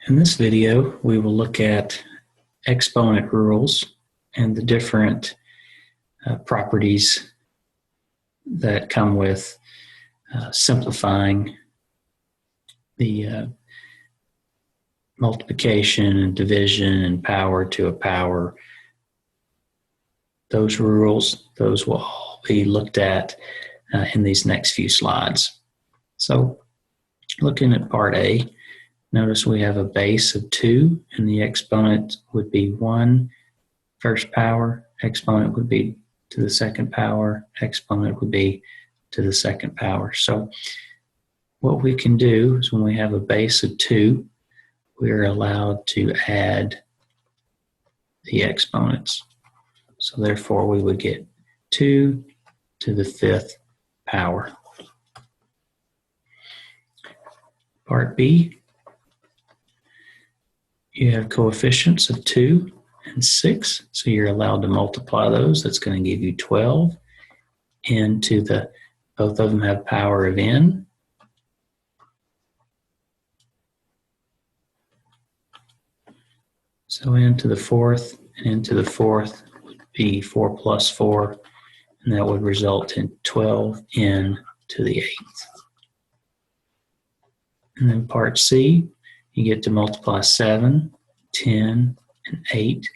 In this video, we will look at exponent rules and the different properties that come with simplifying the multiplication and division and power to a power. Those rules, those will all be looked at in these next few slides. So looking at part A, notice we have a base of 2, and the exponent would be 1 first power, exponent would be to the second power, exponent would be to the second power. So what we can do is when we have a base of 2, we're allowed to add the exponents. So therefore we would get 2 to the 5th power. Part B, you have coefficients of 2 and 6, so you're allowed to multiply those. That's going to give you 12 into the, both of them have power of n. So n to the 4th and n to the 4th would be 4 plus 4, and that would result in 12n to the 8th. And then part C, you get to multiply 7, 10, and 8.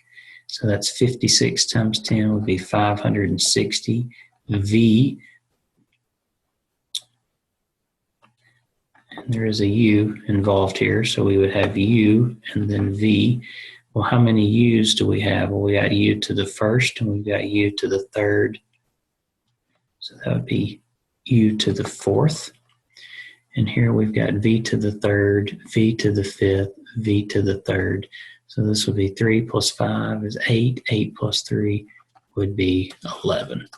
So that's 56 times 10 would be 560 V. And there is a U involved here, so we would have U and then V. Well, how many U's do we have? Well, we got U to the 1st and we've got U to the 3rd. So that would be U to the 4th. And here we've got V to the 3rd, V to the 5th, V to the 3rd. So this would be 3 plus 5 is 8. 8 plus 3 would be 11.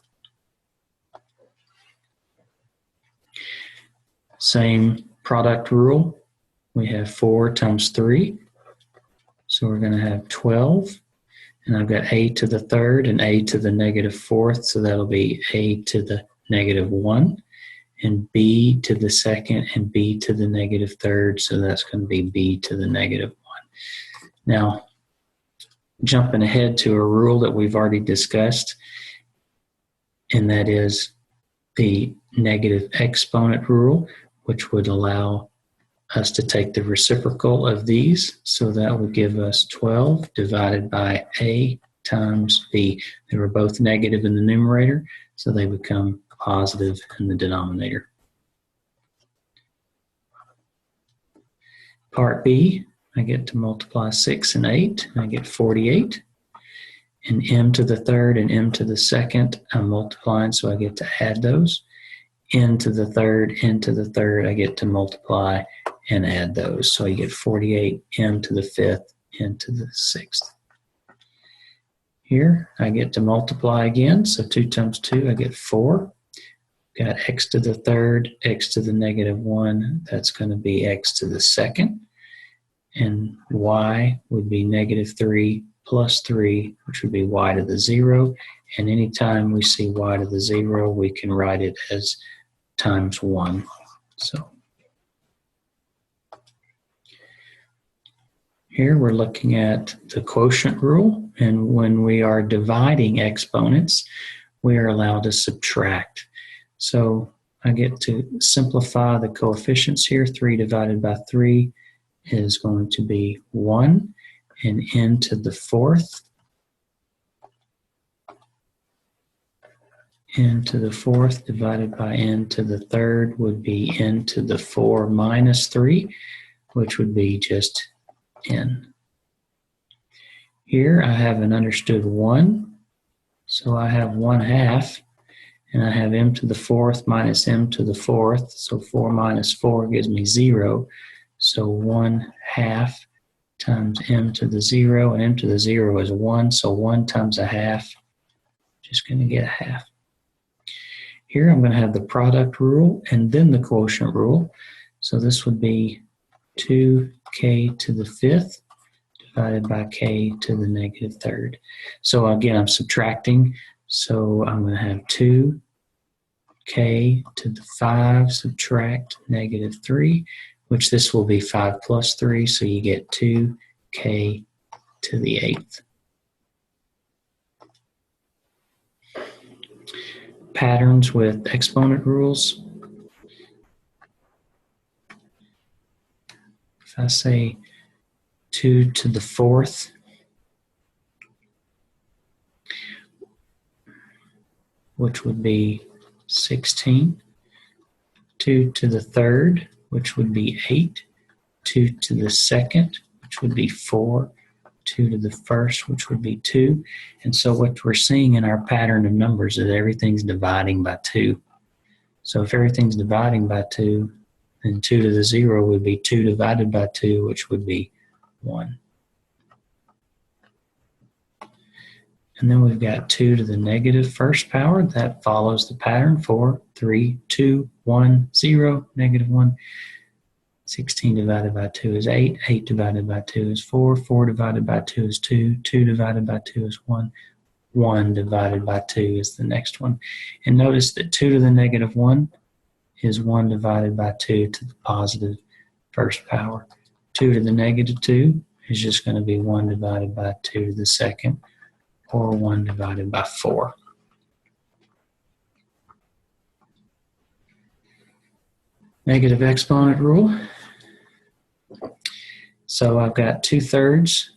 Same product rule. We have 4 times 3. So we're going to have 12. And I've got A to the 3rd and A to the negative 4th. So that'll be A to the negative 1. And B to the 2nd and B to the negative 3rd. So that's going to be B to the negative 1. Now, jumping ahead to a rule that we've already discussed, and that is the negative exponent rule, which would allow us to take the reciprocal of these. So that would give us 12 divided by A times B. They were both negative in the numerator, so they become positive in the denominator. Part B, I get to multiply 6 and 8, and I get 48. And m to the 3rd and m to the 2nd, I'm multiplying, so I get to add those. N to the 3rd, n to the 3rd, I get to multiply and add those. So I get 48, m to the 5th, n to the 6th. Here, I get to multiply again, so 2 times 2, I get 4. Got x to the 3rd, x to the negative 1, that's going to be x to the 2nd. And y would be negative 3 plus 3, which would be y to the 0. And anytime we see y to the 0, we can write it as times 1. So here we're looking at the quotient rule. And when we are dividing exponents, we are allowed to subtract. So I get to simplify the coefficients here. 3 divided by 3 is going to be 1, and n to the 4th. N to the 4th divided by n to the 3rd would be n to the 4 minus 3, which would be just n. Here I have an understood 1, so I have 1/2. And I have m to the 4th minus m to the 4th. So 4 minus 4 gives me 0. So 1/2 times m to the 0. And m to the 0 is 1. So 1 times 1/2. Just going to get 1/2. Here I'm going to have the product rule and then the quotient rule. So this would be 2k to the 5th divided by k to the negative 3rd. So again, I'm subtracting. So I'm going to have 2k to the 5 subtract negative 3, which this will be 5 plus 3, so you get 2k to the 8th. Patterns with exponent rules. If I say 2 to the 4th, which would be 16, 2 to the 3rd, which would be 8, 2 to the 2nd, which would be 4, 2 to the 1st, which would be 2. And so what we're seeing in our pattern of numbers is everything's dividing by 2. So if everything's dividing by 2, then 2 to the 0 would be 2 divided by 2, which would be 1. And then we've got 2 to the negative first power. That follows the pattern: 4, 3, 2, 1, 0, negative 1. 16 divided by 2 is 8. 8 divided by 2 is 4. 4 divided by 2 is 2. 2 divided by 2 is 1. 1 divided by 2 is the next one. And notice that 2 to the negative 1 is 1 divided by 2 to the positive first power. 2 to the negative 2 is just going to be 1 divided by 2 to the second, or 1 divided by 4. Negative exponent rule. So I've got 2/3.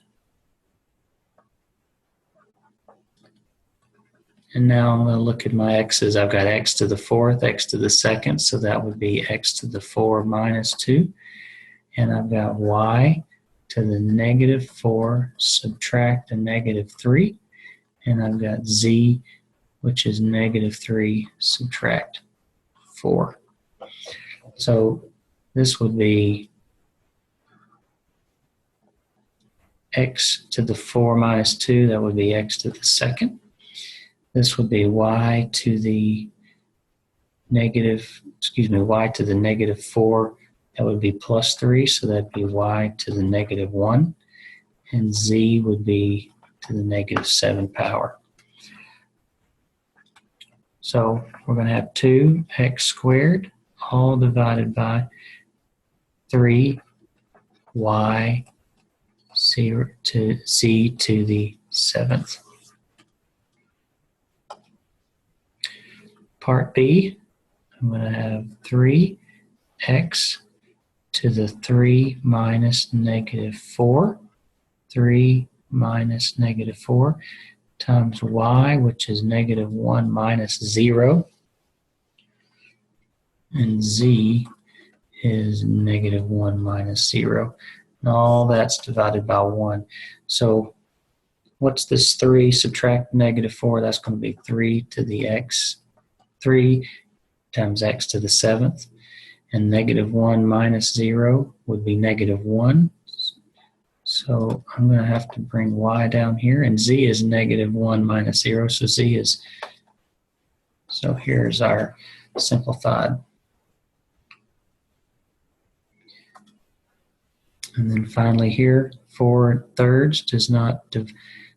And now I'm going to look at my x's. I've got x to the 4th, x to the 2nd, so that would be x to the 4 minus 2. And I've got y to the negative 4 subtract a negative 3. And I've got z, which is negative 3 subtract 4. So this would be x to the 4 minus 2, that would be x to the 2nd. This would be y to the negative 4, that would be plus 3, so that'd be y to the negative 1. And z would be to the negative 7 power. So we're going to have 2x squared, all divided by 3y z to the 7th. Part B, I'm going to have 3x to the 3 minus negative 4, 3 minus negative 4, times y, which is negative 1 minus 0, and z is negative 1 minus 0. And all that's divided by 1. So what's this 3 subtract negative 4? That's going to be 3 to the x, 3 times x to the 7th. And negative 1 minus 0 would be negative 1. So I'm going to have to bring y down here. And z is negative 1 minus 0. So z is, so here's our simplified. And then finally here, 4/3 does not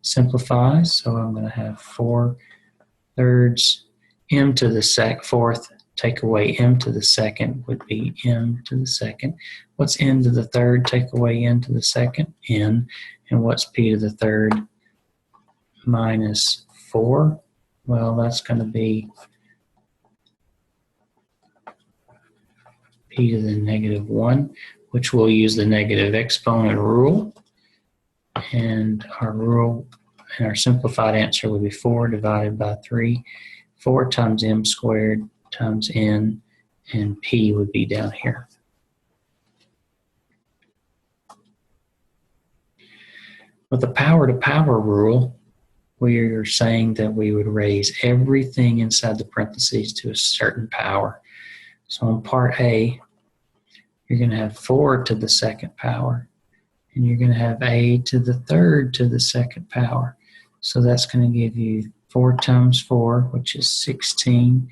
simplify. So I'm going to have 4/3 m to the 4th. Take away m to the 2nd would be m to the 2nd. What's n to the 3rd? Take away n to the 2nd, n. And what's p to the 3rd? Minus 4. Well, that's going to be p to the negative 1, which we'll use the negative exponent rule. And our simplified answer would be 4 divided by 3. 4 times m squared times n, and p would be down here. With the power-to-power rule, we are saying that we would raise everything inside the parentheses to a certain power. So in part A, you're going to have 4 to the 2nd power, and you're going to have a to the 3rd to the 2nd power. So that's going to give you 4 times 4, which is 16,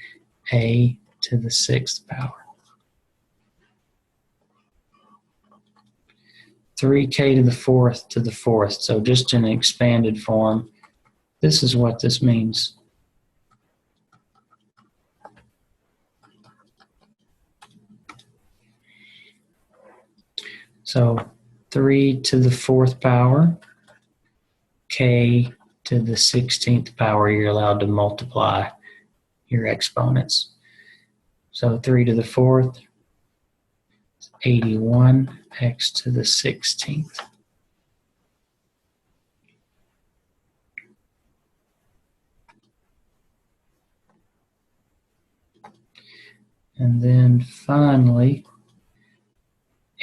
a to the 6th power. 3k to the 4th to the 4th. So just in an expanded form, this is what this means. So 3 to the 4th power, k to the 16th power, you're allowed to multiply your exponents. So 3 to the 4th, 81, x to the 16th. And then finally,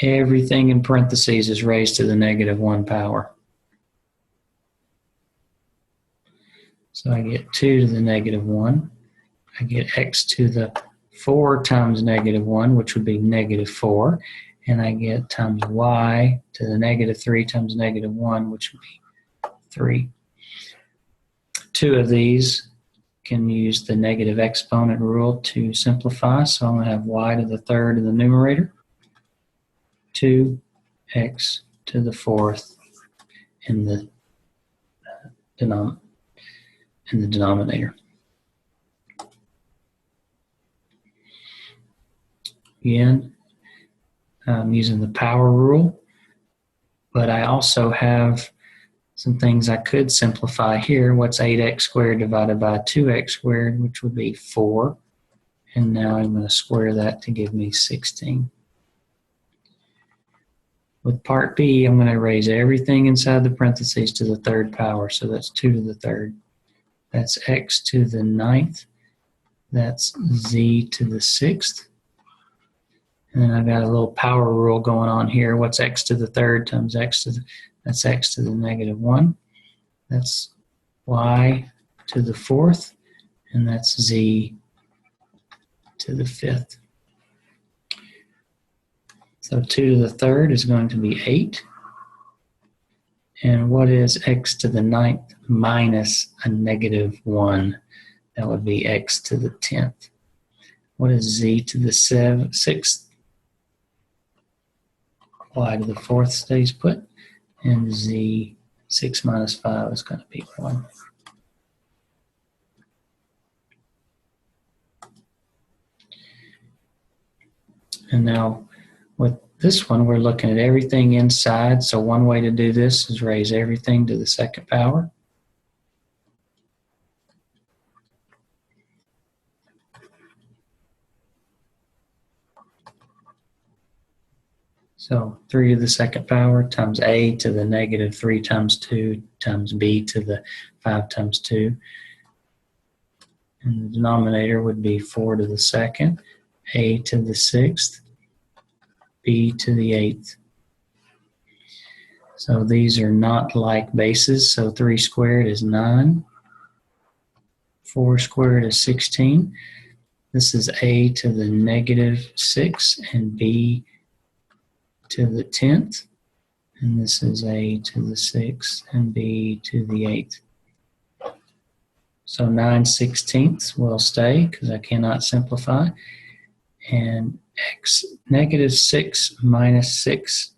everything in parentheses is raised to the -1 power. So I get 2 to the -1. I get x to the 4 times -1, which would be -4. And I get times y to the -3 times -1, which would be 3. Two of these can use the negative exponent rule to simplify. So I'm going to have y to the 3rd in the numerator, 2x to the 4th in the denominator. Again, I'm using the power rule, but I also have some things I could simplify here. What's 8x squared divided by 2x squared, which would be 4. And now I'm going to square that to give me 16. With part B, I'm going to raise everything inside the parentheses to the 3rd power. So that's 2 to the 3rd. That's x to the 9th. That's z to the 6th. And then I've got a little power rule going on here. What's x to the 3rd times x to the, that's x to the -1. That's y to the 4th. And that's z to the 5th. So 2 to the 3rd is going to be 8. And what is x to the 9th minus a -1? That would be x to the 10th. What is z to the 6th? Y to the 4th stays put. And z, 6 minus 5 is going to be 1. And now with this one, we're looking at everything inside. So one way to do this is raise everything to the 2nd power. So 3 to the 2nd power times a to the -3 times 2 times b to the 5 times 2. And the denominator would be 4 to the 2nd, a to the 6th, b to the 8th. So these are not like bases. So 3 squared is 9. 4 squared is 16. This is a to the -6 and b to the 10th. And this is a to the 6th and b to the 8th. So 9/16 will stay because I cannot simplify. And x, -6 minus 6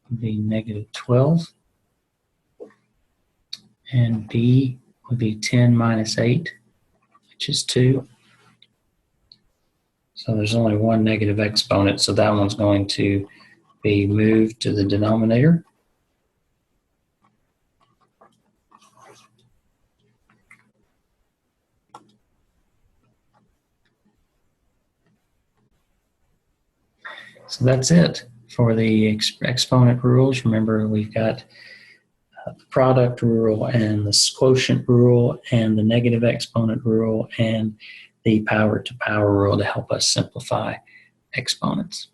would be -12. And b would be 10 minus 8, which is 2. So there's only one negative exponent, so that one's going to be moved to the denominator. So that's it for the exponent rules. Remember, we've got the product rule and the quotient rule and the negative exponent rule and the power to power rule to help us simplify exponents.